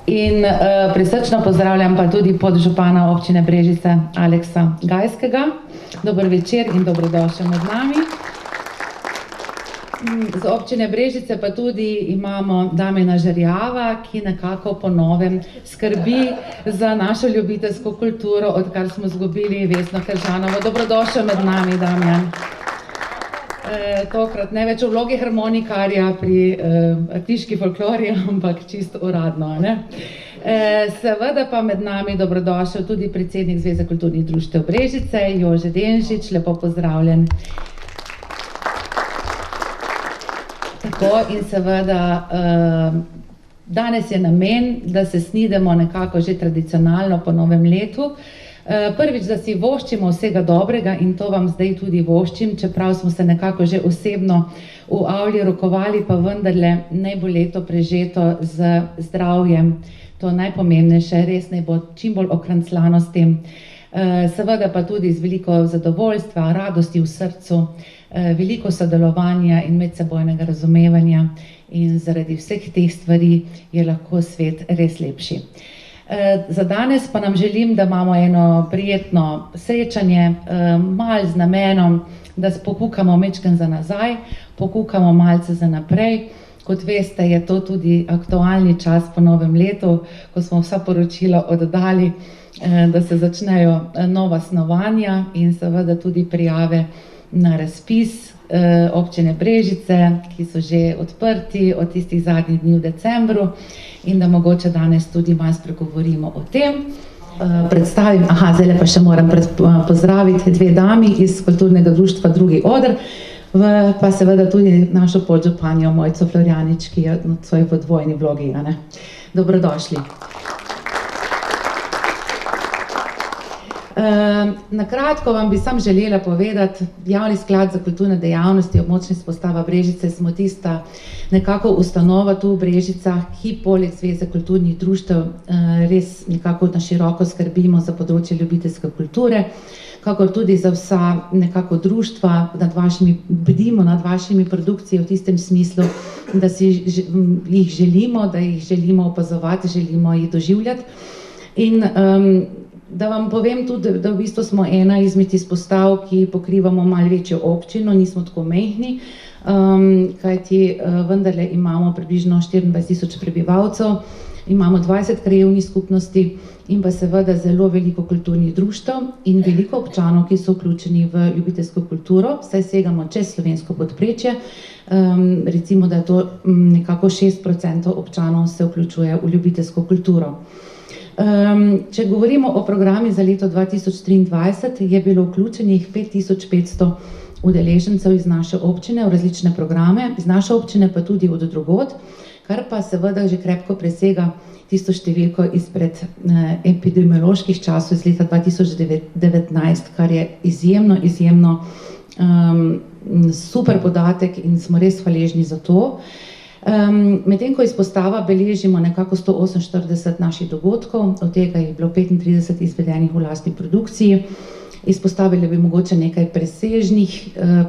In prisrčno pozdravljam pa tudi podžupana občine Brežice Aleksa Gajskega. Dober večer in dobrodošli med nami. Z občine Brežice pa tudi imamo Damjana Žerjava, ki nekako po novem skrbi za našo ljubiteljsko kulturo, odkar smo izgubili Vesno Kržanovo. Dobrodošel med nami, Damjan. Tokrat ne več v vlogi harmonikarja pri artiški folklori, ampak čisto uradno. Seveda pa med nami dobrodošel tudi predsednik Zveze kulturnih društev Brežice, Jože Denžič, lepo pozdravljen. Tako in seveda danes je namen, da se snidemo nekako že tradicionalno po novem letu. Prvič, da si voščimo vsega dobrega in to vam zdaj tudi voščim, čeprav smo se nekako že osebno v avli rokovali, pa vendarle naj bo leto prežeto z zdravjem. To najpomembnejše, res naj bo čim bolj okranclano s tem. Seveda pa tudi z veliko zadovoljstva, radosti v srcu, veliko sodelovanja in medsebojnega razumevanja in zaradi vseh teh stvari je lahko svet res lepši. Za danes pa nam želim, da imamo eno prijetno srečanje, malo z namenom, da pokukamo majčkeno za nazaj, pokukamo malce za naprej. Kot veste, je to tudi aktualni čas po novem letu, ko smo vsa poročila oddali, da se začnejo nova snovanja in seveda tudi prijave na razpis občine Brežice, ki so že odprti od tistih zadnjih dni v decembru. In da mogoče danes tudi malo spregovorimo o tem. Predstavim, zdaj pa še moram pozdraviti dve dami iz kulturnega društva Drugi oder, pa seveda tudi našo podžupanjo Mojco Florjanič, ki je v dvojni vlogi. Dobrodošli. Na kratko vam bi sam želela povedati, Javni sklad za kulturne dejavnosti območna izpostava Brežice smo tista nekako ustanova tu v Brežicah, ki poleg Zveze kulturnih društev res nekako na široko skrbimo za področje ljubiteljske kulture, kakor tudi za vsa nekako društva, bdimo nad vašimi produkcijami v tistem smislu, da si jih želimo, da jih želimo opazovati, želimo jih doživljati. In da vam povem tudi, da v bistvu smo ena izmed izpostav, ki pokrivamo malo večjo občino, nismo tako majhni, kajti vendarle imamo približno 24.000 prebivalcev, imamo 20 krajevnih skupnosti in pa seveda zelo veliko kulturnih društev in veliko občanov, ki so vključeni v ljubiteljsko kulturo, saj segamo čez slovensko podprečje, recimo, da je to nekako 6% občanov se vključuje v ljubiteljsko kulturo. Če govorimo o programih za leto 2023, je bilo vključenih 5500 udeležencev iz naše občine v različne programe, iz naše občine pa tudi od drugod, kar pa seveda že krepko presega tisto številko izpred epidemioloških časov iz leta 2019, kar je izjemno super podatek in smo res hvaležni za to. Medtem ko izpostava beležimo nekako 148 naših dogodkov, od tega je bilo 35 izvedenih v lastni produkciji. Izpostavili bi mogoče nekaj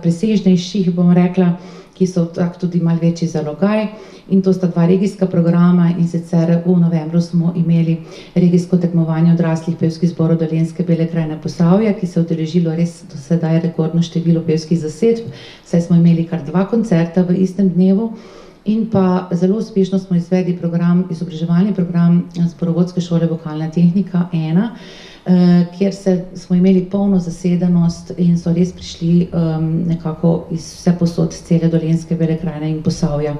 presežnejših, bom rekla, ki so tudi malo večji zalogaj. In to sta dva regijska programa, in sicer v novembru smo imeli regijsko tekmovanje odraslih pevskih zborov Dolenjske, Bele krajine, Posavja, ki se je udeležilo res do sedaj rekordno število pevskih zasedb, saj smo imeli kar 2 koncerta v istem dnevu. In pa zelo uspešno smo izvedli izobraževalni program Zborovodske šole Vokalna tehnika 1, kjer smo imeli polno zasedenost in so res prišli nekako iz vse posod cele Dolenjske, Bele krajine in Posavja.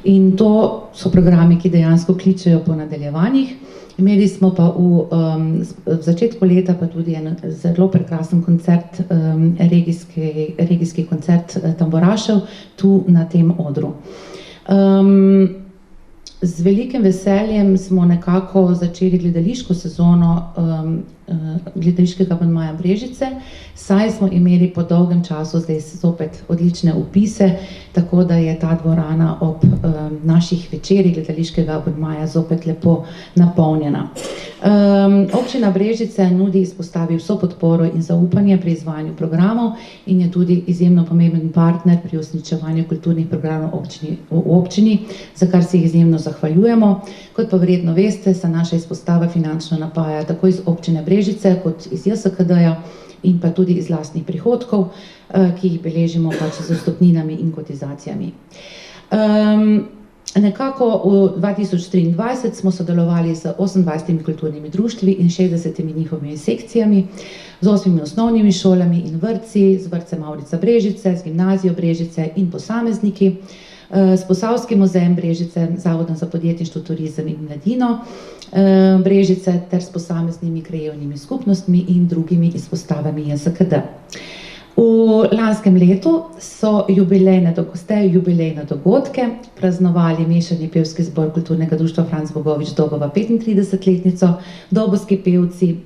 In to so programi, ki dejansko kličejo po nadaljevanjih. Imeli smo pa v začetku leta pa tudi en zelo prekrasen koncert, regijski koncert Tamborašev tu na tem odru. Z velikim veseljem smo nekako začeli gledališko sezono gledališkega abonmaja Brežice, saj smo imeli po dolgem času zdaj zopet odlične vpise, tako da je ta dvorana ob naših večerih gledališkega abonmaja zopet lepo napolnjena. Občina Brežice nudi izpostavi vso podporo in zaupanje pri izvajanju programov in je tudi izjemno pomemben partner pri uresničevanju kulturnih programov v občini, za kar se izjemno zahvaljujemo. Kot pa verjetno veste, se naša izpostava finančno napaja tako iz občine Brežice kot iz JSKD-ja in pa tudi iz lastnih prihodkov, ki jih beležimo pač z vstopninami in kotizacijami. Nekako v 2023 smo sodelovali z 28 kulturnimi društvi in 60 njihovimi sekcijami, z 8 osnovnimi šolami in vrtci, z vrtcem Mavrica Brežice, z gimnazijo Brežice in posamezniki, s Posavskim muzejem Brežice, Zavodom za podjetništvo, turizem in mladino Brežice ter s posameznimi krajevnimi skupnostmi in drugimi izpostavami JSKD. V lanskem letu so jubilejne dogodke praznovali Mešani pevski zbor Kulturnega društva Franc Bogovič Dobova 35-letnico, dobovski pevci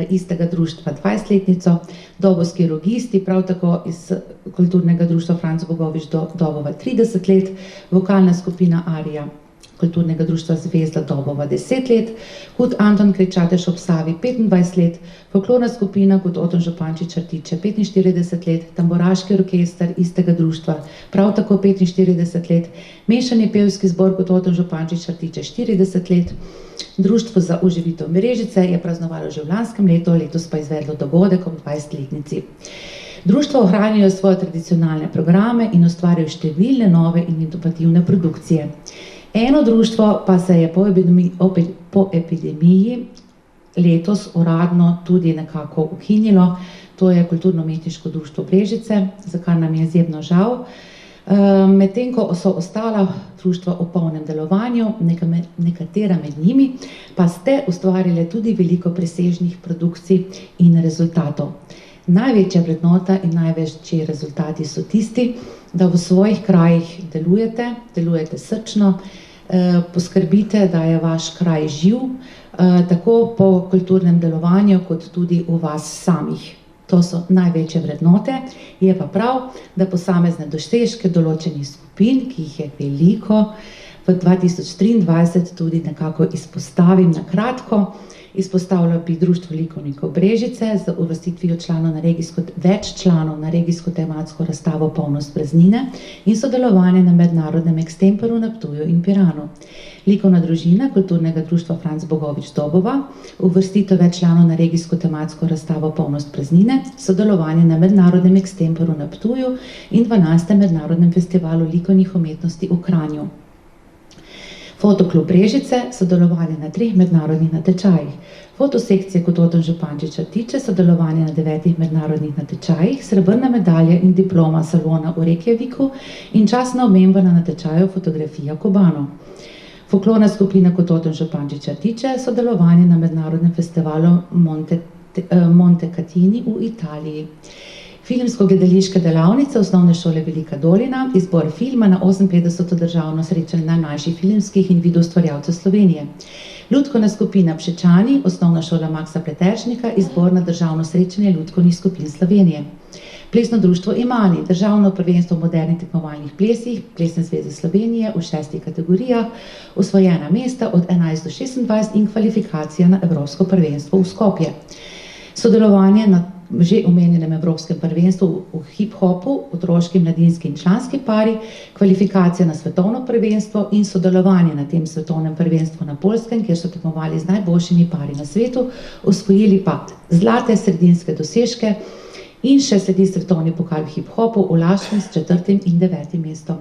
istega društva 20-letnico, dobovski rogisti prav tako iz Kulturnega društva Franc Bogovič Dobova 30 let, vokalna skupina Arija Kulturnega društva Zvezda Dobova 10 let, Hud Anton Kričatež ob Savi 25 let, folklorna skupina Hud Oton Župančič Rtiče 45 let, tamburaški orkester istega društva prav tako 45 let, Mešani pevski zbor Hud Oton Župančič Rtiče 40 let, Društvo za oživitev Brežice je praznovalo že v lanskem letu, letos pa izvedlo dogodek ob 20-letnici. Društvo ohranjajo svoje tradicionalne programe in ustvarjajo številne nove in inovativne produkcije. Eno društvo pa se je po epidemiji letos uradno tudi nekako ukinilo, to je Kulturno-umetniško društvo Brežice, za kar nam je izjemno žal. Medtem ko so ostala društva v polnem delovanju, nekatera med njimi, pa ste ustvarile tudi veliko presežnih produkcij in rezultatov. Največja vrednota in največji rezultati so tisti, da v svojih krajih delujete srčno, poskrbite, da je vaš kraj živ, tako po kulturnem delovanju, kot tudi v vas samih. To so največje vrednote, je pa prav, da posamezne dosežke določenih skupin, ki jih je veliko, v 2023 tudi nekako izpostavim na kratko. Izpostavila bi Društvo likovnikov Brežice z uvrstitvijo več članov na regijsko tematsko razstavo Polnost praznine in sodelovanje na mednarodnem ekstemporu na Ptuju in Piranu. Likovna družina Kulturnega društva Franc Bogovič Dobova, uvrstitev več članov na regijsko tematsko razstavo Polnost praznine, sodelovanje na mednarodnem ekstemporu na Ptuju in 12. mednarodnem festivalu likovnih umetnosti v Kranju. Fotoklub Brežice, sodelovanje na 3 mednarodnih natečajih. Fotosekcije Hud Oton Župančič Rtiče, sodelovanje na 9 mednarodnih natečajih, srebrna medalja in diploma salona v Reykjaviku in častna omemba na natečaju Fotografija Kobano. Folklorna skupina Hud Oton Župančič Rtiče, sodelovanje na mednarodnem festivalu Montecatini v Italiji. Filmsko-gledališke delavnice Osnovne šole Velika Dolina, izbor filma na 58. državno srečanje najmlajših filmskih in videoustvarjalcev Slovenije. Lutkovna skupina Pšečani, Osnovna šola Maksa Pleteršnika, izbor na državno srečanje lutkovnih skupin Slovenije. Plesno društvo Imani, državno prvenstvo v modernih tekmovalnih plesih, Plesne zveze Slovenije v 6 kategorijah, osvojena mesta od 11 do 26 in kvalifikacija na Evropsko prvenstvo v Skopje. Sodelovanje na že omenjenem Evropskem prvenstvu v hip-hopu, otroški, mladinski in članski pari, kvalifikacija na svetovno prvenstvo in sodelovanje na tem svetovnem prvenstvu na Poljskem, kjer so tekmovali z najboljšimi pari na svetu, osvojili pa zlate sredinske dosežke in še sledi svetovni pokal v hip-hopu v Laškem s 4. in 9. mestom.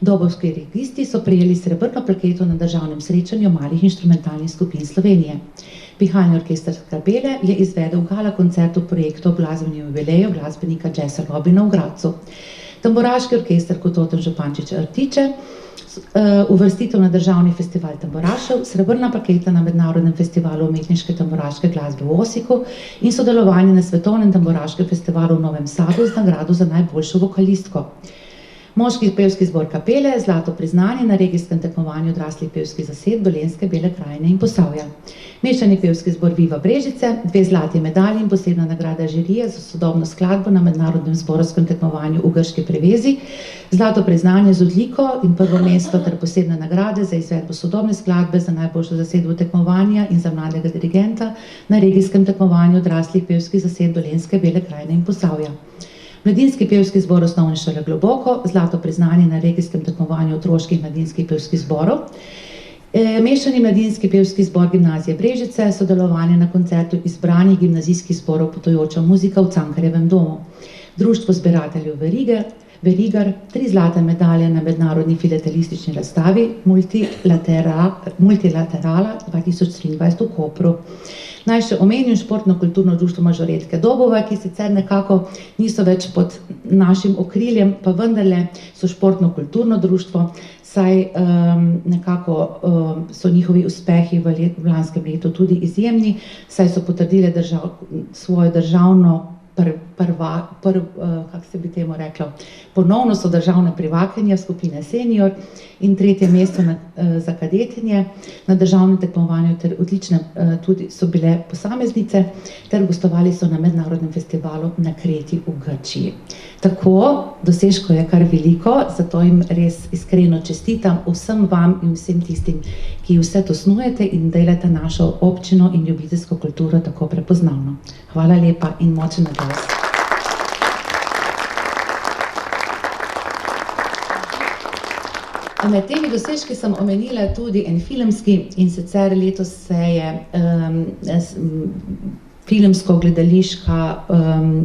Dobovski registi so prejeli srebrno plaketo na državnem srečanju malih inštrumentalnih skupin Slovenije. Pihalni orkester Kapele je izvedel gala koncert v projektu ob glasbenem jubileju glasbenika Jessa Robina v Gradcu. Tamburaški orkester Hud Oton Župančič Rtiče, uvrstitev na državni festival tamburašev, srebrna plaketa na mednarodnem festivalu umetniške tamburaške glasbe v Osiku in sodelovanje na svetovnem tamburaškem festivalu v Novem Sadu z nagrado za najboljšo vokalistko. Moški pevski zbor Kapele, zlato priznanje na regijskem tekmovanju odraslih pevskih zasedb Dolenjske, Bele krajine in Posavja. Mešani pevski zbor Viva Brežice, 2 zlati medalji in posebna nagrada žirije za sodobno skladbo na mednarodnem zborovskem tekmovanju v Grški Prevezi, zlato priznanje z odliko in 1. mesto ter posebne nagrade za izvedbo sodobne skladbe za najboljšo zasedbo tekmovanja in za mladega dirigenta na regijskem tekmovanju odraslih pevskih zasedb Dolenjske, Bele krajine in Posavja. Mladinski pevski zbor Osnovne šole Globoko, zlato priznanje na regijskem tekmovanju otroških mladinskih pevskih zborov. Mešani mladinski pevski zbor Gimnazije Brežice, sodelovanje na koncertu izbranih gimnazijskih zborov Potujoča muzika v Cankarjevem domu. Društvo zbirateljev Verigar, 3 zlate medalje na mednarodni filatelistični razstavi Multilaterala 2023 v Kopru. Naj še omenim športno-kulturno društvo Mažoretke Dobova, ki sicer nekako niso več pod našim okriljem, pa vendarle so športno-kulturno društvo, saj nekako so njihovi uspehi v lanskem letu tudi izjemni, saj so potrdile svojo državno kako se bi temu reklo, ponovno so državne prvakinje skupine senior in 3. mesto za kadetinje na državnem tekmovanju ter odlične tudi so bile posameznice ter gostovali so na mednarodnem festivalu na Kreti v Grčiji. Tako, dosežko je kar veliko, zato jim res iskreno čestitam vsem vam in vsem tistim, ki vse to snujete in delate našo občino in ljubiteljsko kulturo tako prepoznavno. Hvala lepa in močen naglas. Med temi dosežki sem omenila tudi en filmski, in sicer letos se je filmsko-gledališka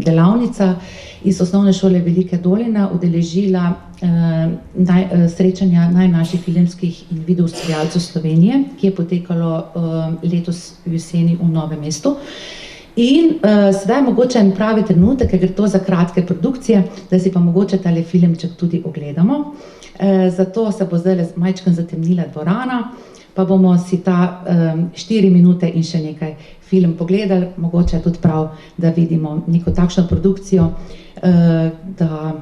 delavnica iz Osnovne šole Velike Doline udeležila srečanja najmlajših filmskih in videoustvarjalcev Slovenije, ki je potekalo letos v jeseni v Novem mestu. In sedaj mogoče en pravi trenutek, ker gre to za kratke produkcije, da si pa mogoče tale filmček tudi ogledamo. Zato se bo zdaj majčkeno zatemnila dvorana, pa bomo si ta 4 minute in še nekaj film pogledali, mogoče tudi prav, da vidimo neko takšno produkcijo, da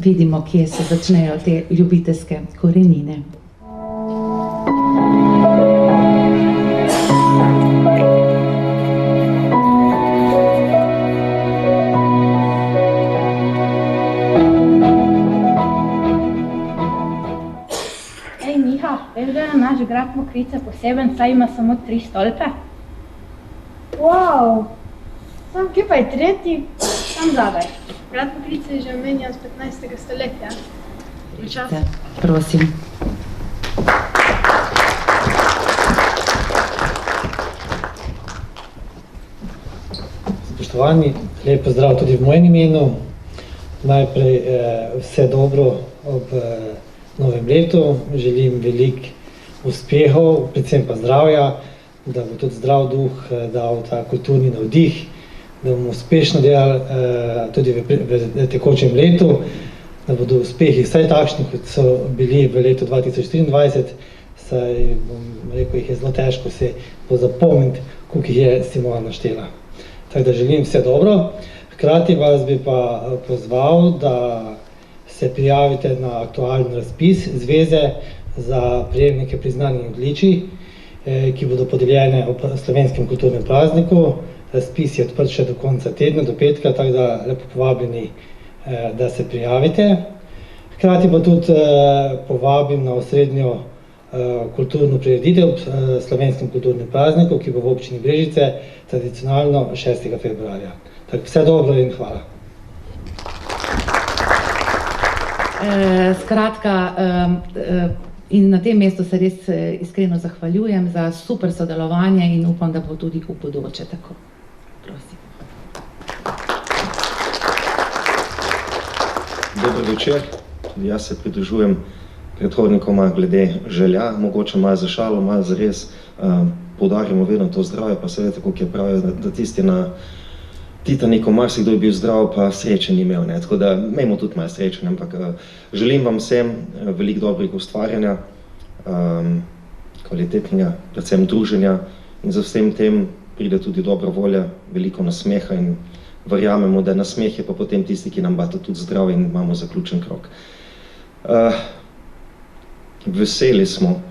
vidimo, kje se začnejo te ljubiteljske korenine. Veš, da je naš grad Mokrice poseben, saj ima samo 3 stolpe? Wow! Sam kje pa je 3? Tam zadaj. Grad Mokrice je že omenjen z 15. stoletja. Prosim. Spoštovani, lep pozdrav tudi v mojem imenu. Najprej vse dobro ob novem letu, želim veliko uspehov, predvsem pa zdravja, da bo tudi zdrav duh dal ta kulturni navdih, da bomo uspešno delali tudi v tekočem letu, da bodo uspehi vsaj takšni, kot so bili v letu 2023, saj bom rekel, jih je zelo težko se zapomniti, koliko jih je Simona naštela. Tako da želim vse dobro. Hkrati vas bi pa pozval, da se prijavite na aktualni razpis Zveze za prejemnike priznanj in odličij, ki bodo podeljene ob slovenskem kulturnem prazniku. Razpis je odprt še do konca tedna, do petka, tako da lepo povabljeni, da se prijavite. Hkrati pa tudi povabim na osrednjo kulturno prireditev ob slovenskem kulturnem prazniku, ki bo v občini Brežice tradicionalno 6. februarja. Tako vse dobro in hvala. Skratka, in na tem mestu se res iskreno zahvaljujem za super sodelovanje in upam, da bo tudi v bodoče tako. Prosim. Dober večer. Jaz se pridružujem predhodnikoma glede želja, mogoče malo za šalo, malo za res poudarjamo vedno to zdravje, pa seveda tako, ki je pravi, da tisti na Titaniku marsikdo je bil zdrav, pa sreče ni imel, ne? Tako da imamo tudi malo sreče, ampak želim vam vsem veliko dobrih ustvarjanja, kvalitetnega, predvsem druženja in za vsem tem pride tudi dobra volja, veliko nasmeha in verjamemo, da nasmeh je pa potem tisti, ki nam bata tudi zdrav in imamo zaključen krog. Veseli smo,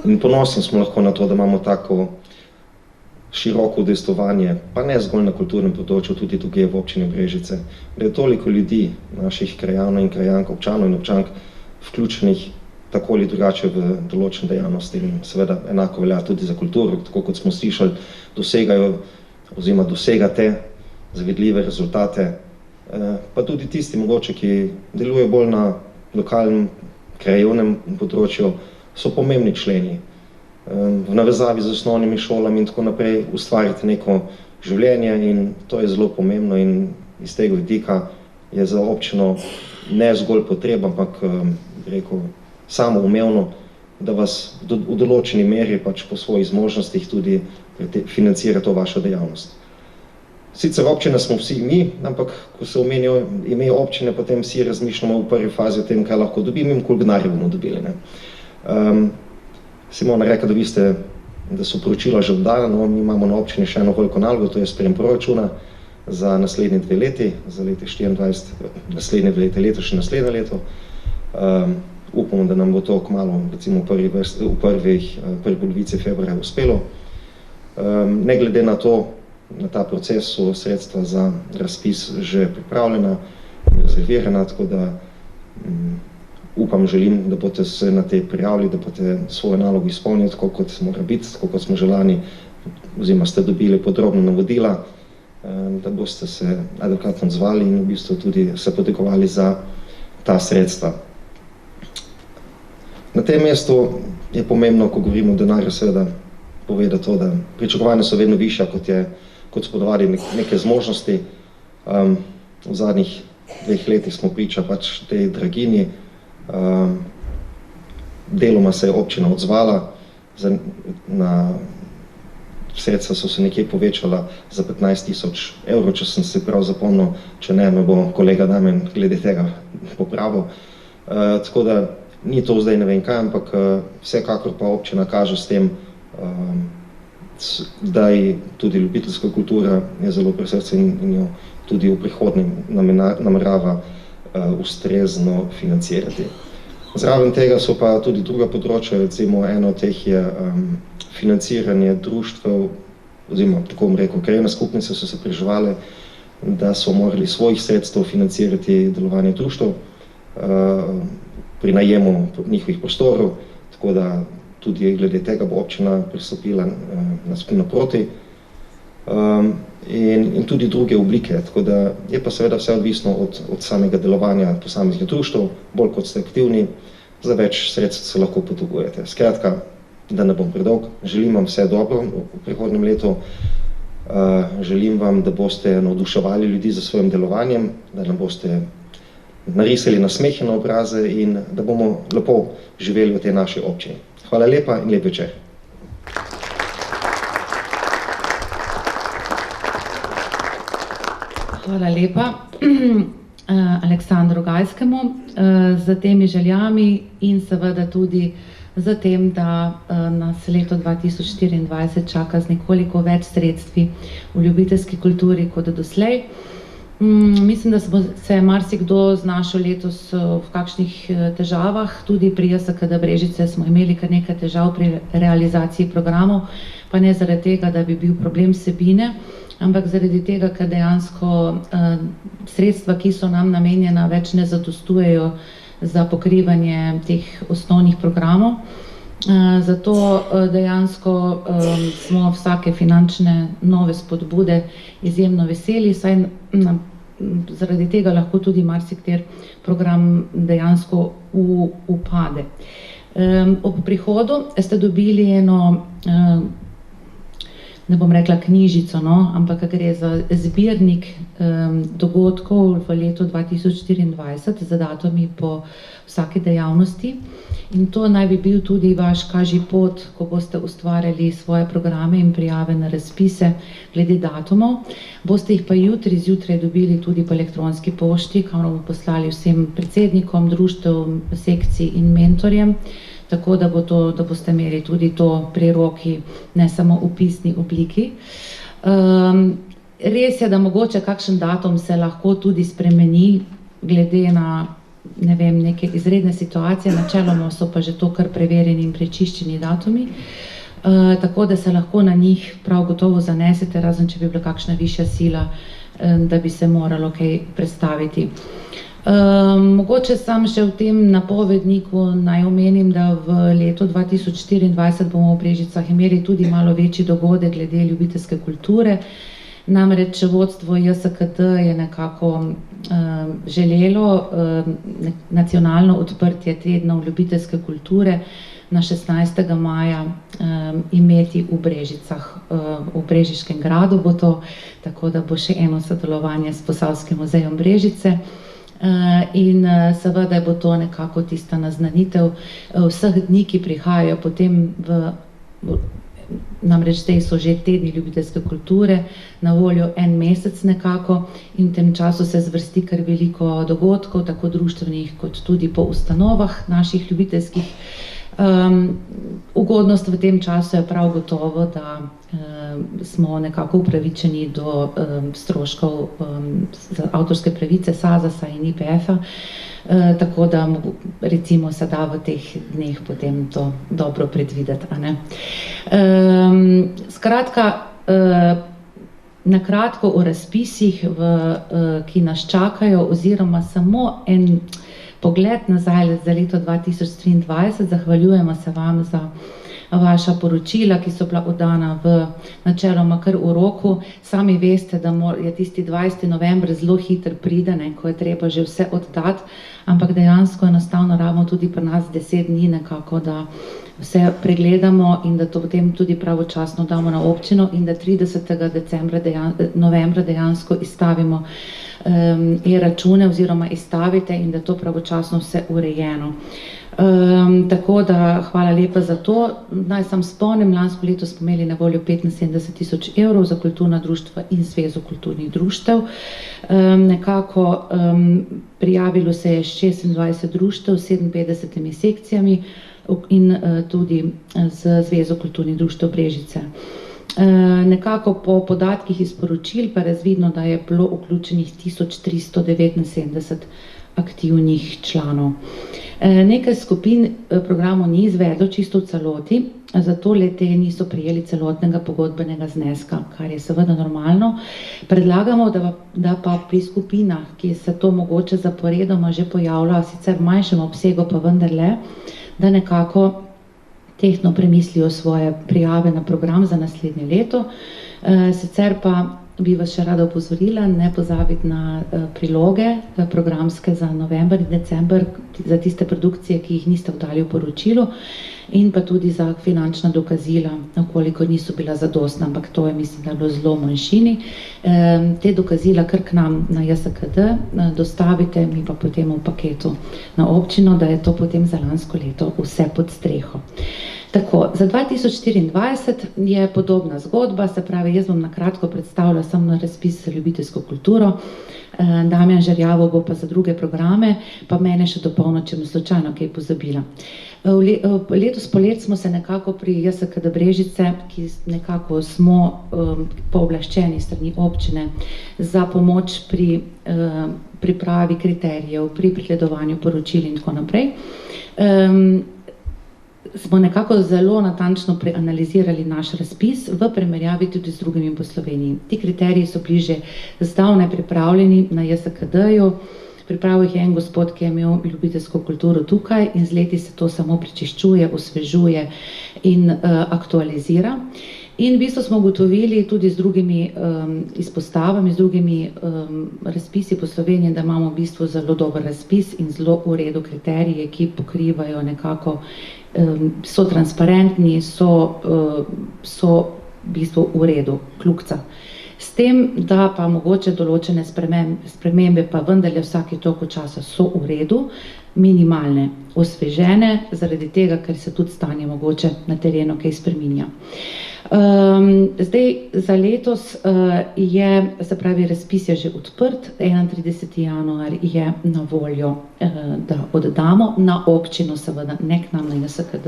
In ponosni smo lahko na to, da imamo tako široko udejstvovanje, pa ne zgolj na kulturnem področju, tudi tukaj v občini Brežice, da je toliko ljudi, naših krajanov in krajank, občanov in občank, vključenih tako ali drugače v določene dejavnosti. In seveda enako velja tudi za kulturo, tako kot smo slišali, dosegate zavidljive rezultate, pa tudi tisti mogoče, ki delujejo bolj na lokalnem, krajevnem področju, so pomembni členi. V navezavi z osnovnimi šolami in tako naprej ustvariti neko življenje in to je zelo pomembno in iz tega vidika je za občino ne zgolj potreba, ampak samoumevno, da vas v določeni meri pač po svojih zmožnostih tudi financira to vašo dejavnost. Sicer občina smo vsi mi, ampak ko se omenijo ime občine, potem vsi razmišljamo v prvi fazi o tem, kaj lahko dobimo in koliko denarja bomo dobili. Simona reka, da so poročila že oddana, no, mi imamo na občini še eno veliko nalogo, to je sprejem proračuna za naslednji 2 leti, za leti 24, naslednje 2 leti, letošnje naslednje leto. Upamo, da nam bo to kmalu, recimo v prvi polovici februarja uspelo. Ne glede na to, na ta proces so sredstva za razpis že pripravljena in rezervirana, tako da upam, želim, da boste se na te prijavili, da boste svojo nalogo izpolnili tako, kot mora biti, tako kot smo želani, oziroma ste dobili podrobno navodila, da boste se adekvatno odzvali in v bistvu tudi se potegovali za ta sredstva. Na tem mestu je pomembno, ko govorimo o denarju, seveda povedati to, da pričakovanja so vedno višja, kot spodovali neke zmožnosti. V zadnjih 2 letih smo priča pač tej draginji. Deloma se je občina odzvala, na sredstva so se nekje povečala za 15.000 evrov, če sem se prav zapomnil, če ne, me bo kolega Damjan glede tega popravil. Tako da ni to zdaj ne vem kaj, ampak vsekakor pa občina kaže s tem, da tudi ljubiteljska kultura je zelo pri srcu in jo tudi v prihodnjem namerava ustrezno financirati. Zraven tega so pa tudi druga področja, recimo eno od teh je financiranje društev, oziroma tako bom rekel, krajevne skupnice so se priževale, da so morali svojih sredstev financirati delovanje društev pri najemu njihovih prostorov, tako da tudi glede tega bo občina pristopila naproti. In tudi druge oblike, tako da je pa seveda vse odvisno od samega delovanja posameznih društev, bolj kot ste aktivni, za več sredstv se lahko potegujete. Skratka, da ne bom predolg, želim vam vse dobro v prihodnjem letu, želim vam, da boste navduševali ljudi za svojim delovanjem, da nam boste narisali nasmehe na obraze in da bomo lepo živeli v tej naši občini. Hvala lepa in lep večer. Hvala lepa Aleksandru Gajskemu za temi željami in seveda tudi za tem, da nas leto 2024 čaka z nekoliko več sredstvi v ljubiteljski kulturi kot doslej. Mislim, da se marsikdo znašel letos v kakšnih težavah, tudi pri JSKD Brežice smo imeli kar nekaj težav pri realizaciji programov, pa ne zaradi tega, da bi bil problem vsebine, ampak zaradi tega, ker dejansko sredstva, ki so nam namenjena, več ne zadostujejo za pokrivanje teh osnovnih programov. Zato dejansko smo vsake finančne nove spodbude izjemno veseli, saj zaradi tega lahko tudi marsikateri program dejansko upade. Ob prihodu ste dobili eno, ne bom rekla knjižico, ampak gre za zbirnik dogodkov v letu 2024 z datumi po vsaki dejavnosti. In to naj bi bil tudi vaš kažipot, ko boste ustvarjali svoje programe in prijave na razpise glede datumov. Boste jih pa jutri zjutraj dobili tudi po elektronski pošti, kamor bomo poslali vsem predsednikom društev, sekcij in mentorjem, tako da boste imeli tudi to pri roki, ne samo v pisni obliki. Res je, da mogoče kakšen datum se lahko tudi spremeni glede na ne vem, neke izredne situacije, načeloma so pa že to kar preverjeni in prečiščeni datumi, tako da se lahko na njih prav gotovo zanesete, razen če bi bila kakšna višja sila, da bi se moralo kaj predstaviti. Mogoče sam še v tem napovedniku naj omenim, da v letu 2024 bomo v Brežicah imeli tudi malo večji dogodek glede ljubiteljske kulture. Namreč vodstvo JSKD je nekako želelo nacionalno odprtje tednov ljubiteljske kulture na 16. maja imeti v Brežicah, v Brežiškem gradu bo to, tako da bo še eno sodelovanje s Posavskim muzejem Brežice. In seveda bo to nekako tista naznanitev vseh dni, ki prihajajo potem namreč zdaj so že tedni ljubiteljske kulture, na voljo en mesec nekako in v tem času se zvrsti kar veliko dogodkov, tako društvenih kot tudi po ustanovah naših ljubiteljskih. Ugodnost v tem času je prav gotovo, da smo nekako upravičeni do stroškov za avtorske pravice SAZAS-a in IPF-a, tako da recimo se da v teh dneh potem to dobro predvideti, a ne. Skratka, na kratko o razpisih, ki nas čakajo, oziroma samo en pogled nazaj za leto 2023, zahvaljujemo se vam za vaša poročila, ki so bila oddana načeloma kar v roku. Sami veste, da je tisti 20. november zelo hitro pride, ko je treba že vse oddati, ampak dejansko enostavno rabimo tudi pri nas 10 dni nekako, da vse pregledamo in da to potem tudi pravočasno damo na občino in da 30. novembra dejansko izstavimo e-račune oziroma izstavite in da to pravočasno vse urejeno. Tako da hvala lepa za to. Naj sam spomnim, lansko leto smo imeli na voljo 75.000 evrov za kulturna društva in Zvezo kulturnih društev. Nekako prijavilo se je 26 društev s 57 sekcijami in tudi z Zvezo kulturnih društev Brežice. Nekako po podatkih iz poročil pa je razvidno, da je bilo vključenih 1379 aktivnih članov. Nekaj skupin programov ni izvedlo čisto v celoti, zato le-te niso prejeli celotnega pogodbenega zneska, kar je seveda normalno. Predlagamo, da pa pri skupinah, ki se to mogoče zaporedoma že pojavlja, sicer v manjšem obsegu, pa vendarle, da nekako tehtno premislijo svoje prijave na program za naslednje leto. Sicer pa bi vas še rada opozorila, ne pozabiti na priloge programske za november in december, za tiste produkcije, ki jih niste vdali v poročilu, in pa tudi za finančna dokazila, koliko niso bila zadostna, ampak to je, mislim, da je bilo zelo manjšini. Te dokazila kar k nam na JSKD dostavite, mi pa potem v paketu na občino, da je to potem za lansko leto vse pod streho. Tako, za 2024 je podobna zgodba, se pravi, jaz bom na kratko predstavila samo na razpis za ljubiteljsko kulturo, Damjan Žerjavov bo pa za druge programe, pa mene še dopolnil, če bom slučajno kaj pozabila. Letos polet smo se nekako pri JSKD Brežice, ki nekako smo pooblaščeni strani občine za pomoč pri pripravi kriterijev, pri pregledovanju poročil in tako naprej. Smo nekako zelo natančno preanalizirali naš razpis v primerjavi tudi z drugimi po Sloveniji. Ti kriteriji so bili že zdavnaj pripravljeni na JSKD-ju. Pripravil jih je en gospod, ki je imel ljubiteljsko kulturo tukaj in z leti se to samo prečiščuje, osvežuje in aktualizira. In v bistvu smo ugotovili tudi z drugimi izpostavami, z drugimi razpisi po Sloveniji, da imamo v bistvu zelo dober razpis in zelo v redu kriterije, ki pokrivajo nekako, so transparentni, so v bistvu v redu, kljukica. S tem, da pa mogoče določene spremembe pa vendarle vsake toliko časa so v redu, minimalne, osvežene, zaradi tega, ker se tudi stanje mogoče na terenu kaj spreminja. Zdaj, za letos je, se pravi, razpis je že odprt, 31. januar je na voljo, da oddamo na občino, seveda, ne k nam na JSKD,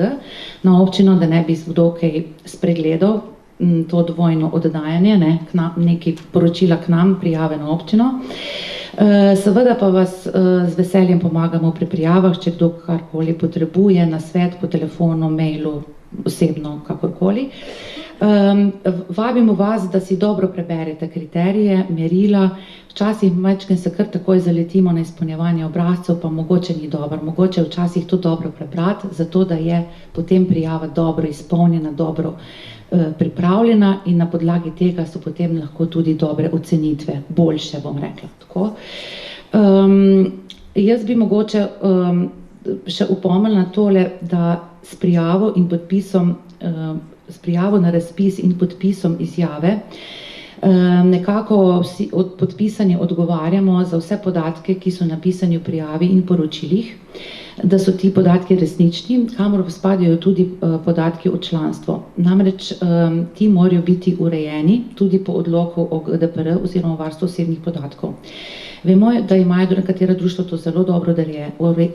na občino, da ne bi kdo kaj spregledal, to dvojno oddajanje, neki poročila k nam, prijave na občino. Seveda pa vas z veseljem pomagamo pri prijavah, če kdo karkoli potrebuje, nasvet po telefonu, mailu, osebno, kakorkoli. Vabimo vas, da si dobro preberete kriterije, merila. Včasih majčkeno se kar takoj zaletimo na izpolnjevanje obrazcev, pa mogoče ni dobro. Mogoče včasih to dobro prebrati, zato da je potem prijava dobro izpolnjena, dobro pripravljena in na podlagi tega so potem lahko tudi dobre ocenitve, boljše, bom rekla. Tako. Jaz bi mogoče še upomnila na tole, da s prijavo in podpisom, s prijavo na razpis in podpisom izjave nekako vsi podpisani odgovarjamo za vse podatke, ki so napisani v prijavi in poročilih, da so ti podatki resnični, kamor spadajo tudi podatki o članstvu. Namreč ti morajo biti urejeni tudi po odloku o GDPR oziroma varstvu osebnih podatkov. Vemo, da imajo nekatera društva to zelo dobro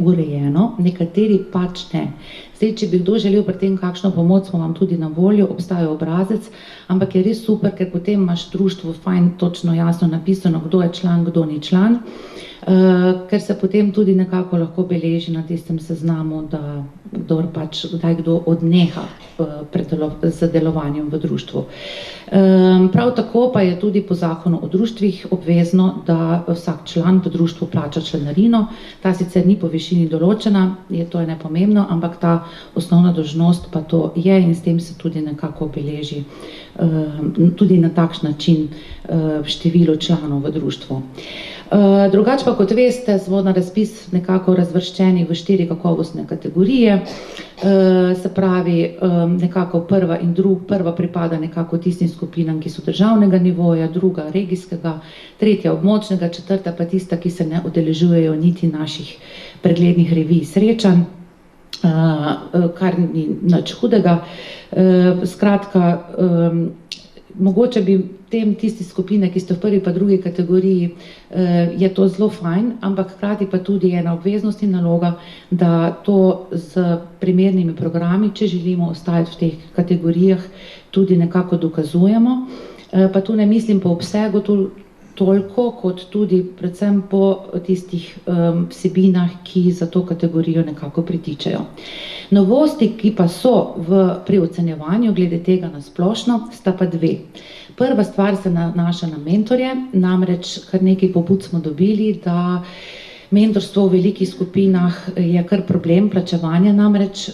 urejeno, nekateri pač ne. Zdaj, če bi kdo želel pri tem kakšno pomoč, smo vam tudi na voljo, obstaja obrazec, ampak je res super, ker potem imaš društvo fajn, točno, jasno napisano, kdo je član, kdo ni član, ker se potem tudi nekako lahko beleži na tistem seznamu, da kdaj kdo odneha z delovanjem v društvu. Prav tako pa je tudi po zakonu o društvih obvezno, da vsak član v društvu plača članarino. Ta sicer ni po višini določena, to je nepomembno, ampak ta osnovna dolžnost pa to je in s tem se tudi nekako beleži tudi na takšen način število članov v društvu. Drugače pa, kot veste, smo na razpis nekako razvrščeni v 4 kakovostne kategorije, se pravi nekako prva pripada nekako tistim skupinam, ki so državnega nivoja, druga regijskega, tretja območnega, četrta pa tista, ki se ne udeležujejo niti naših preglednih revij srečanj, kar ni nič hudega. Skratka, mogoče bi tisti skupine, ki ste v prvi pa drugi kategoriji, je to zelo fajn, ampak hkrati pa tudi ena obveznost in naloga, da to z primernimi programi, če želimo ostajati v teh kategorijah, tudi nekako dokazujemo. Pa tu ne mislim po obsegu toliko, kot tudi predvsem po tistih vsebinah, ki za to kategorijo nekako pritičejo. Novosti, ki pa so pri ocenjevanju glede tega na splošno, sta pa 2. Prva stvar se nanaša na mentorje, namreč kar nekaj pobud smo dobili, da mentorstvo v velikih skupinah je kar problem plačevanja, namreč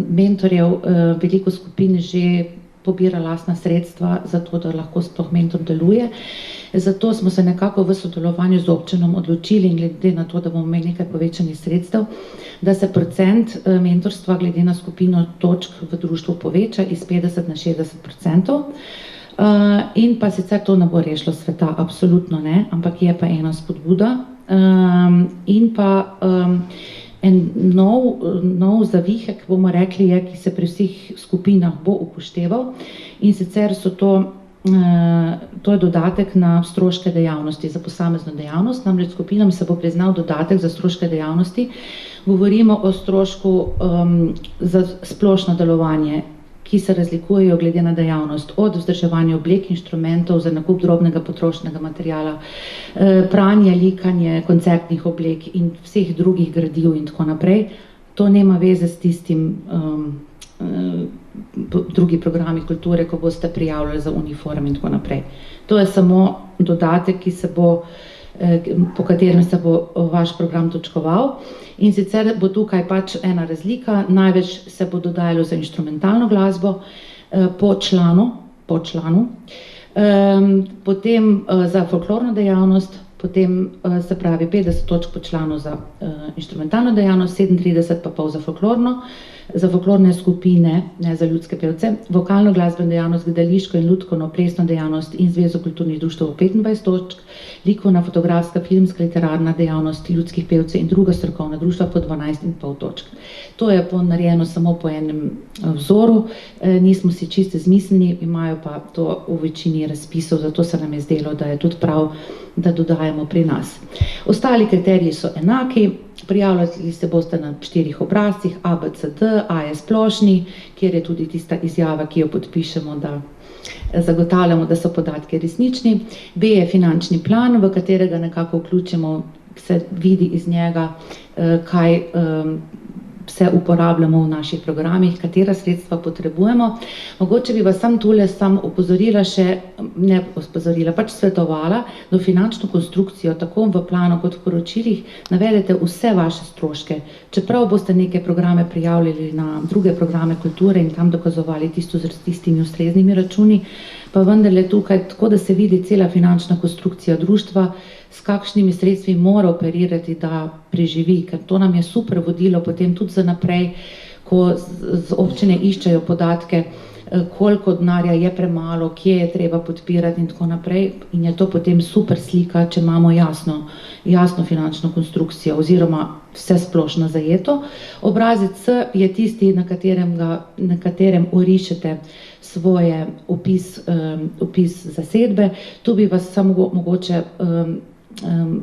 mentorjev veliko skupin že pobira lastna sredstva, zato da lahko sploh mentor deluje. Zato smo se nekako v sodelovanju z občinom odločili, in glede na to, da bomo imeli nekaj povečanih sredstev, da se procent mentorstva glede na skupino točk v društvu poveča iz 50 na 60%. In pa sicer to ne bo rešilo sveta, absolutno ne, ampak je pa ena spodbuda. In pa en nov zavihek, bomo rekli, ki se pri vseh skupinah bo upošteval, in sicer to je dodatek na stroške dejavnosti za posamezno dejavnost, namreč skupinam se bo priznal dodatek za stroške dejavnosti. Govorimo o strošku za splošno delovanje, ki se razlikujejo glede na dejavnost, od vzdrževanja oblek, inštrumentov za nakup drobnega potrošnega materiala, pranje, likanje, koncertnih oblek in vseh drugih gradiv in tako naprej. To nema veze s tistim drugi programi kulture, ko boste prijavljali za uniform in tako naprej. To je samo dodatek, po katerem se bo vaš program točkoval. In sicer bo tukaj pač ena razlika, največ se bo dodajalo za inštrumentalno glasbo po članu, potem za folklorno dejavnost, potem se pravi 50 točk po članu za inštrumentalno dejavnost, 37 pa pol za folklorne skupine, ne za ljudske pevce, vokalno glasbeno dejavnost, gledališko in lutkovno plesno dejavnost in Zvezo kulturnih društev 25 točk, likovna, fotografska, filmska, literarna dejavnost ljudskih pevcev in druga strokovna društva po 12,5 točk. To je narejeno samo po enem vzoru, nismo si čisto izmislili, imajo pa to v večini razpisov, zato se nam je zdelo, da je tudi prav, da dodajamo pri nas. Ostali kriteriji so enaki, Prijavljali se boste na 4 obrazcih, A, B, C, D, A je splošni, kjer je tudi tista izjava, ki jo podpišemo, da zagotavljamo, da so podatki resnični. B je finančni plan, v katerega nekako vključimo, se vidi iz njega, kaj se uporabljamo v naših programih, katera sredstva potrebujemo. Mogoče bi vas tule opozorila še, ne opozorila, pač svetovala, da finančno konstrukcijo tako v planu kot v poročilih navedete vse vaše stroške. Čeprav boste neke programe prijavljali na druge programe kulture in tam dokazovali tisto z tistimi ustreznimi računi, pa vendarle tukaj tako, da se vidi cela finančna konstrukcija društva, s kakšnimi sredstvi mora operirati, da preživi, ker to nam je super vodilo potem tudi za naprej, ko z občine iščejo podatke, koliko denarja je premalo, kje je treba podpirati in tako naprej, in je to potem super slika, če imamo jasno finančno konstrukcijo oziroma vse splošno zajeto. Obrazec C je tisti, na katerem orišete svoje opis zasedbe. Tu bi vas samo mogoče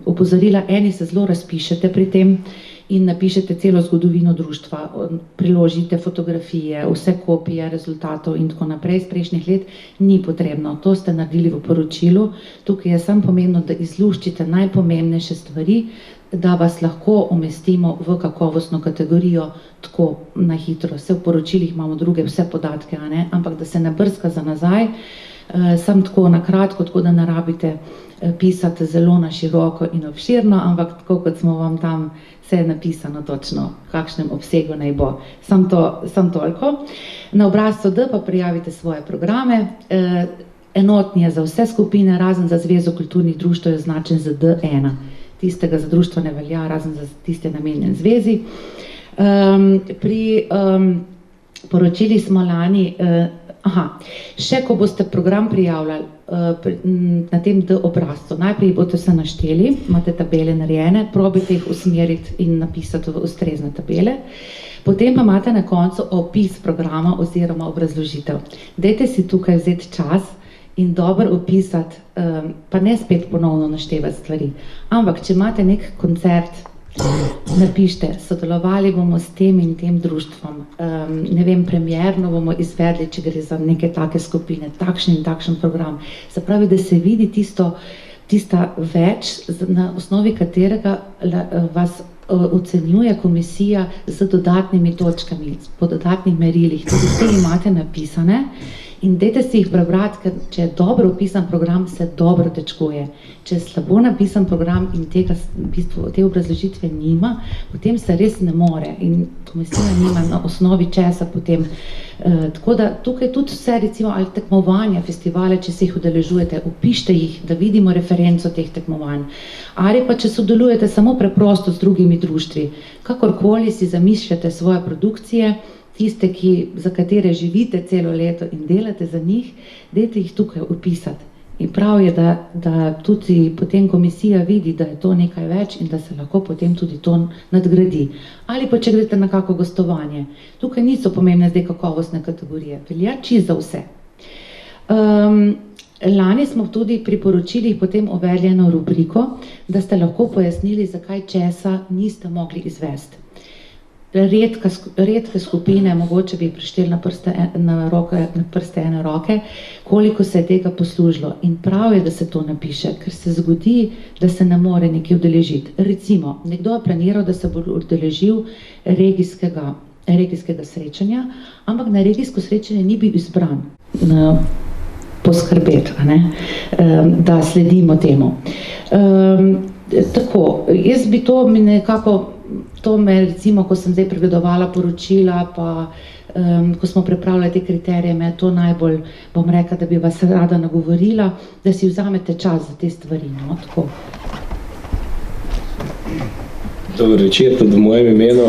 opozorila, eni se zelo razpišete pri tem in napišete celo zgodovino društva, priložite fotografije, vse kopije rezultatov in tako naprej iz prejšnjih let, ni potrebno. To ste naredili v poročilu. Tukaj je samo pomembno, da izluščite najpomembnejše stvari, da vas lahko umestimo v kakovostno kategorijo tako na hitro. Vse v poročilih imamo druge vse podatke, ampak da se ne brska za nazaj, sam tako na kratko, tako da ne rabite pisati zelo na široko in obširno, ampak tako, kot smo vam tam vse napisano točno, v kakšnem obsegu naj bo. Sam toliko. Na obrazcu D pa prijavite svoje programe. Enotni je za vse skupine, razen za Zvezo kulturnih društev je označen z D1. Tistega za društvo ne velja, razen za tiste namenjen zvezi. Pri poročili smo lani, še ko boste program prijavljali na tem D obrazcu, najprej boste se našteli, imate tabele narejene, probite jih usmeriti in napisati v ustrezne tabele, potem pa imate na koncu opis programa oziroma obrazložitev. Dajte si tukaj vzeti čas in dobro opisati, pa ne spet ponovno naštevati stvari, ampak če imate nek koncert, napište, sodelovali bomo s tem in tem društvom, ne vem, premierno bomo izvedli, če gre za neke take skupine, takšen in takšen program. Se pravi, da se vidi tista več, na osnovi katerega vas ocenjuje komisija z dodatnimi točkami, po dodatnih merilih. Tudi te imate napisane in dajte si jih prebrati, ker če je dobro opisan program, se dobro tečkuje. Če je slabo napisan program in te obrazložitve nima, potem se res ne more in komisija nima na osnovi česa potem. Tako da tukaj tudi vse, recimo, ali tekmovanja, festivale, če se jih udeležujete, opište jih, da vidimo referenco teh tekmovanj. Ali pa če sodelujete samo preprosto z drugimi društvi, kakorkoli si zamišljate svoje produkcije, tiste, za katere živite celo leto in delate za njih, dajte jih tukaj opisati. In prav je, da tudi potem komisija vidi, da je to nekaj več in da se lahko potem tudi to nadgradi. Ali pa če greste na kako gostovanje. Tukaj niso pomembne zdaj kakovostne kategorije, velja čisto za vse. Lani smo tudi pri poročilih potem uvedli eno rubriko, da ste lahko pojasnili, zakaj česa niste mogli izvesti. Redke skupine, mogoče bi prišteli na prste ene roke, koliko se je tega poslužilo. In prav je, da se to napiše, ker se zgodi, da se ne more nekaj udeležiti. Recimo, nekdo je planiral, da se bo udeležil regijskega srečanja, ampak na regijsko srečanje ni bil izbran. Poskrbeti, da sledimo temu. Tako, jaz bi to mi nekako, to me recimo, ko sem zdaj pregledovala poročila, pa ko smo pripravljali te kriterije, me to najbolj, bom rekla, da bi vas rada nagovorila, da si vzamete čas za te stvari, no, tako. Dober večer, tudi v mojem imenu.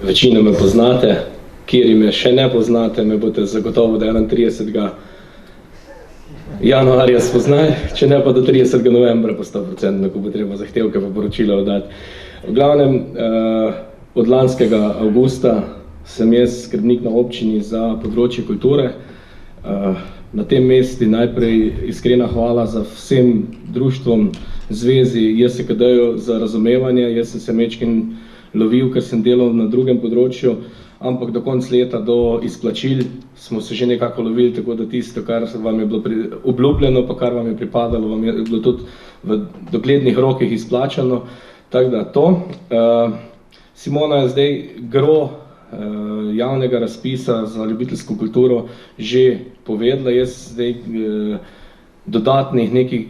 Večino me poznate, kjeri me še ne poznate, me boste zagotovo do 31. januarja spoznali, če ne pa do 30. novembra po 100%, ko bo treba zahtevke pa poročila oddati. V glavnem, od lanskega avgusta sem jaz skrbnik na občini za področje kulture. Na tem mestu najprej iskrena hvala za vsem društvom, zvezi JSKD-ju za razumevanje. Jaz sem se mečkin lovil, ker sem delal na drugem področju, ampak do konca leta, do izplačil smo se že nekako lovili, tako da tisto, kar vam je bilo obljubljeno, pa kar vam je pripadalo, vam je bilo tudi v doglednih rokih izplačano. Tako da to. Simona je zdaj gro javnega razpisa za ljubiteljsko kulturo že povedala. Jaz zdaj dodatnih nekih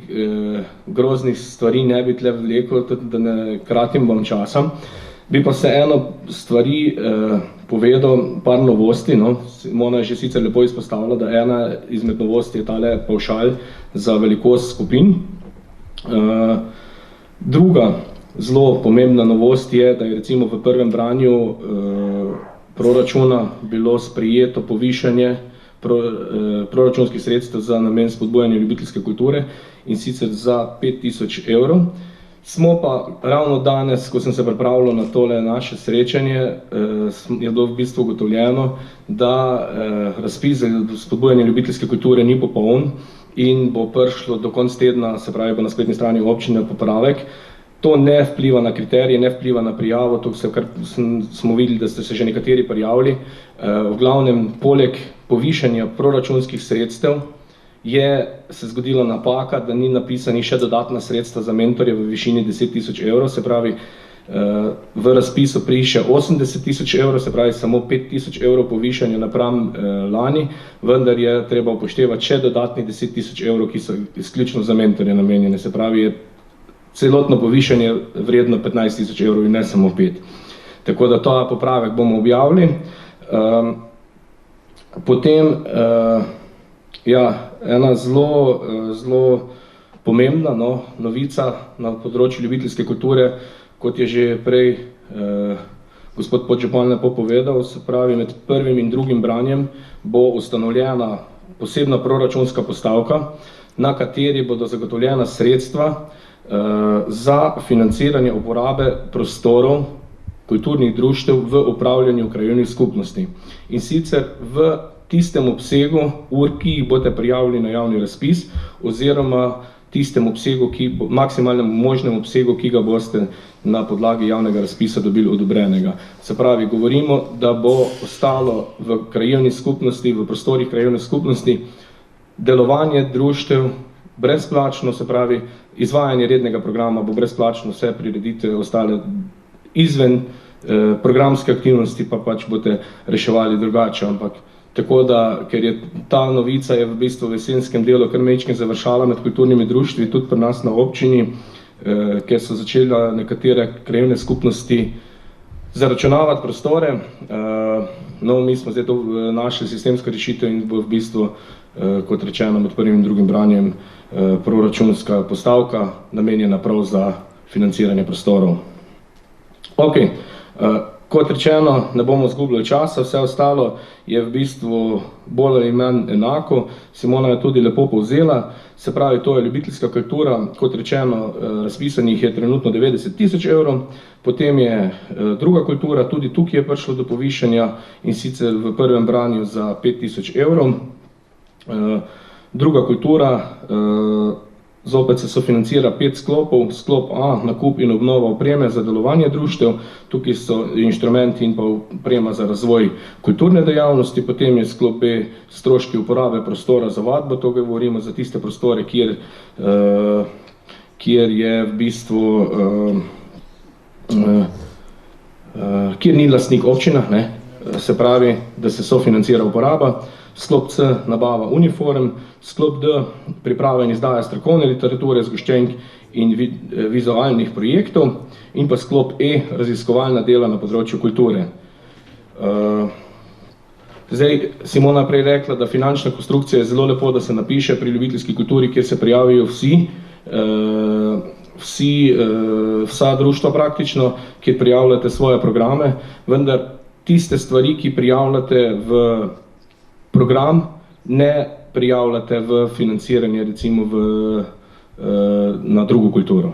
groznih stvari ne bi tle vlekel, da ne kratim vam časa. Bi pa se eno stvari povedal, par novosti. No. Simona je že sicer lepo izpostavila, da ena izmed novosti je tale pavšal za velikost skupin. Druga zelo pomembna novost je, da je recimo v prvem branju proračuna bilo sprejeto povišanje proračunskih sredstev za namen spodbujanja ljubiteljske kulture, in sicer za 5000 evrov. Smo pa ravno danes, ko sem se pripravljal na tole naše srečanje, je bilo v bistvu ugotovljeno, da razpis za spodbujanje ljubiteljske kulture ni popoln in bo prišlo do konca tedna, se pravi bo na spletni strani občine popravek. To ne vpliva na kriterije, ne vpliva na prijavo, to kar smo videli, da ste se že nekateri prijavili. V glavnem, poleg povišanja proračunskih sredstev je se zgodila napaka, da ni napisani še dodatna sredstva za mentorje v višini 10 000 evrov, se pravi v razpisu piše 80 000 evrov, se pravi samo 5 000 evrov povišanja napram lani, vendar je treba upoštevati še dodatnih 10 000 evrov, ki so izključno za mentorje namenjene, se pravi je celotno povišanje vredno 15 000 evrov in ne samo 5. Tako da ta popravek bomo objavili. Potem, ena zelo pomembna novica na področju ljubiteljske kulture, kot je že prej gospod podžupan lepo povedal, se pravi med prvim in drugim branjem bo ustanovljena posebna proračunska postavka, na kateri bodo zagotovljena sredstva za financiranje uporabe prostorov kulturnih društev v upravljanju krajevnih skupnosti. In sicer v tistem obsegu ur, ki jih boste prijavili na javni razpis, oziroma tistem obsegu, maksimalnem možnem obsegu, ki ga boste na podlagi javnega razpisa dobili odobrenega. Se pravi, govorimo, da bo ostalo v krajevni skupnosti, v prostorih krajevne skupnosti delovanje društev brezplačno, se pravi, izvajanje rednega programa bo brezplačno, vse prireditve ostale izven programske aktivnosti, pa pač boste reševali drugače, ampak tako da, ker je ta novica je v bistvu v jesenskem delu kar mečkim završala med kulturnimi društvi, tudi pri nas na občini, ker so začela nekatere krajevne skupnosti zaračunavati prostore. No, mi smo zdaj to našli sistemsko rešitev in bo v bistvu, kot rečeno, med prvim in drugim branjem proračunska postavka namenjena prav za financiranje prostorov. Ok, kot rečeno, ne bomo izgubljali časa, vse ostalo je v bistvu bolj ali manj enako. Simona je tudi lepo povzela, se pravi, to je ljubiteljska kultura, kot rečeno, razpisanih je trenutno 90 000 evrov, potem je druga kultura, tudi tukaj je prišlo do povišanja in sicer v prvem branju za 5000 evrov. Druga kultura, zopet se sofinancira 5 sklopov, sklop A, nakup in obnova opreme za delovanje društev, tukaj so inštrumenti in pa oprema za razvoj kulturne dejavnosti, potem je sklop B, stroški uporabe prostora za vadbo, to govorimo za tiste prostore, kjer je v bistvu, kjer ni lastnik občina, ne? Se pravi, da se sofinancira uporaba. Sklop C, nabava uniform, sklop D, priprava in izdaja strokovne literature, zgoščenk in vizualnih projektov in pa sklop E, raziskovalna dela na področju kulture. Zdaj, Simona prej rekla, da finančna konstrukcija je zelo lepo, da se napiše pri ljubiteljski kulturi, kjer se prijavijo vsa društva praktično, kjer prijavljate svoje programe, vendar tiste stvari, ki prijavljate v program, ne prijavljate v financiranje recimo na drugo kulturo.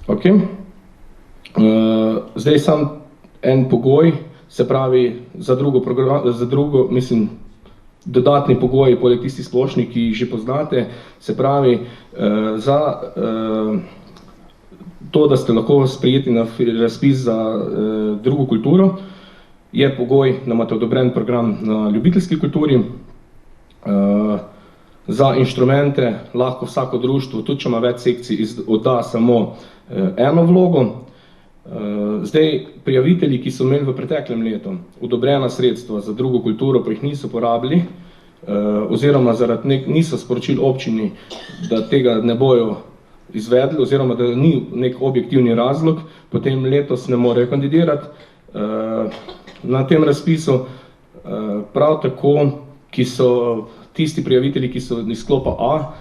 Ok? Zdaj sam en pogoj, se pravi za drugo, dodatni pogoji, poleg tistih splošnih, ki jih že poznate, se pravi, za to, da ste lahko sprejeti na razpis za drugo kulturo, je pogoj, da imate odobren program na ljubiteljski kulturi. Za inštrumente lahko vsako društvo, tudi če ima več sekcij, odda samo eno vlogo. Zdaj, prijavitelji, ki so imeli v preteklem letu odobrena sredstva za drugo kulturo, pa jih niso porabili, oziroma zaradi niso sporočili občini, da tega ne bojo izvedli, oziroma da ni nek objektivni razlog, potem letos ne morejo kandidirati na tem razpisu. Prav tako, ki so tisti prijavitelji, ki so iz sklopa A,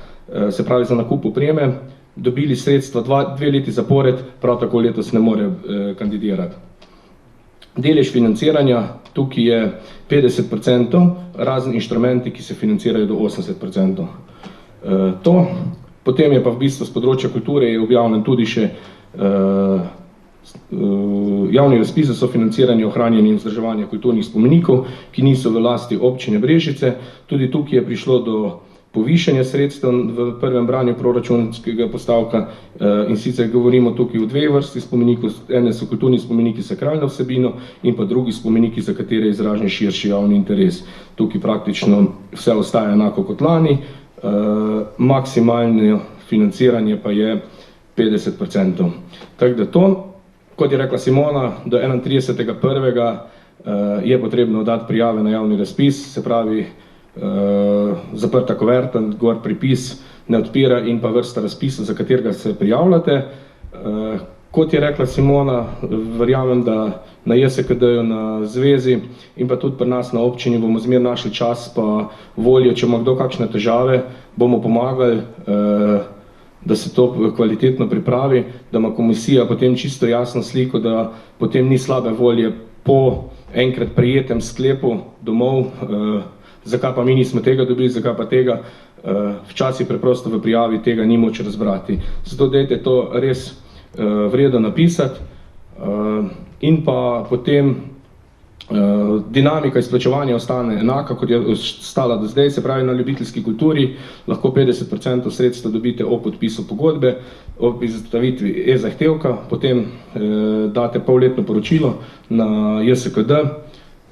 se pravi za nakup opreme, dobili sredstva 2 leti zapored, prav tako letos ne morejo kandidirati. Delež financiranja, tukaj je 50%, razni inštrumenti, ki se financirajo do 80%. Potem je pa v bistvu z področja kulture je objavljen tudi še javni razpis za sofinanciranje, ohranjanje in vzdrževanje kulturnih spomenikov, ki niso v lasti občine Brežice. Tudi tukaj je prišlo do povišanja sredstev v prvem branju proračunskega postavka, in sicer govorimo tukaj o 2 vrsti spomenikov. Ene so kulturni spomeniki s sakralno vsebino in pa drugi spomeniki, za katere je izražen širši javni interes. Tukaj praktično vse ostaja enako kot lani, maksimalno financiranje pa je 50%. Tako da to, kot je rekla Simona, do 31.1. Je potrebno dati prijave na javni razpis, se pravi zaprta kuverta, gor pripis ne odpira in pa vrsta razpisov, za katerega se prijavljate. Kot je rekla Simona, verjamem, da na JSKD-ju, na zvezi in pa tudi pri nas na občini bomo zmeraj našli čas pa voljo, če ima kdo kakšne težave, bomo pomagali, da se to kvalitetno pripravi, da ima komisija potem čisto jasno sliko, da potem ni slabe volje po enkrat prijetem sklepu domov, zakaj pa mi nismo tega dobili, zakaj pa tega, včasih preprosto v prijavi tega ni moč razbrati. Zato dajte to res vredno napisati in pa potem dinamika izplačevanja ostane enaka, kot je stala do zdaj, se pravi na ljubiteljski kulturi lahko 50% sredstva dobite ob podpisu pogodbe, ob izstavitvi e-zahtevka, potem date polletno poročilo na JSKD,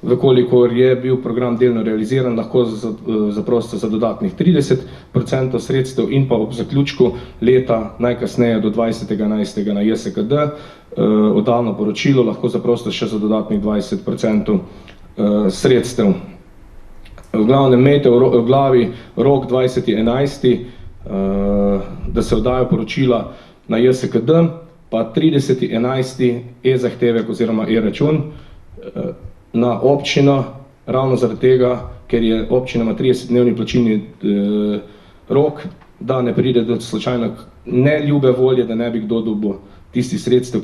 Vkolikor je bil program delno realiziran, lahko zaprosite za dodatnih 30% sredstev in pa ob zaključku leta, najkasneje do 20.11. na JSKD, oddano poročilo, lahko zaprosite še za dodatnih 20% sredstev. V glavnem imejte v glavi rok 20.11., da se oddajo poročila na JSKD, pa 30.11. e-zahtevek oziroma e-račun na občino, ravno zaradi tega, ker je občina ima 30-dnevni plačilni rok, da ne pride do slučajno neljube volje, da ne bi kdo dobil tisti sredstev,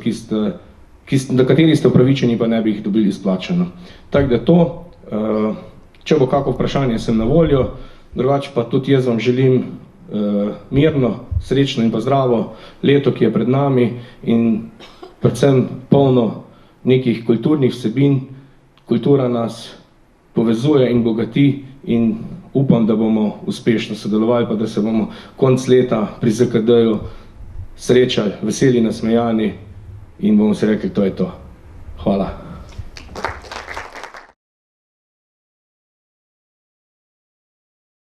do katerih ste upravičeni, pa ne bi jih dobili izplačano. Tako da to, če bo kako vprašanje, sem na voljo, drugače pa tudi jaz vam želim mirno, srečno in pa zdravo leto, ki je pred nami in predvsem polno nekih kulturnih vsebin. Kultura nas povezuje in bogati in upam, da bomo uspešno sodelovali, pa da se bomo konec leta pri ZKD-ju srečali, veseli, nasmejani in bomo si rekli, to je to. Hvala.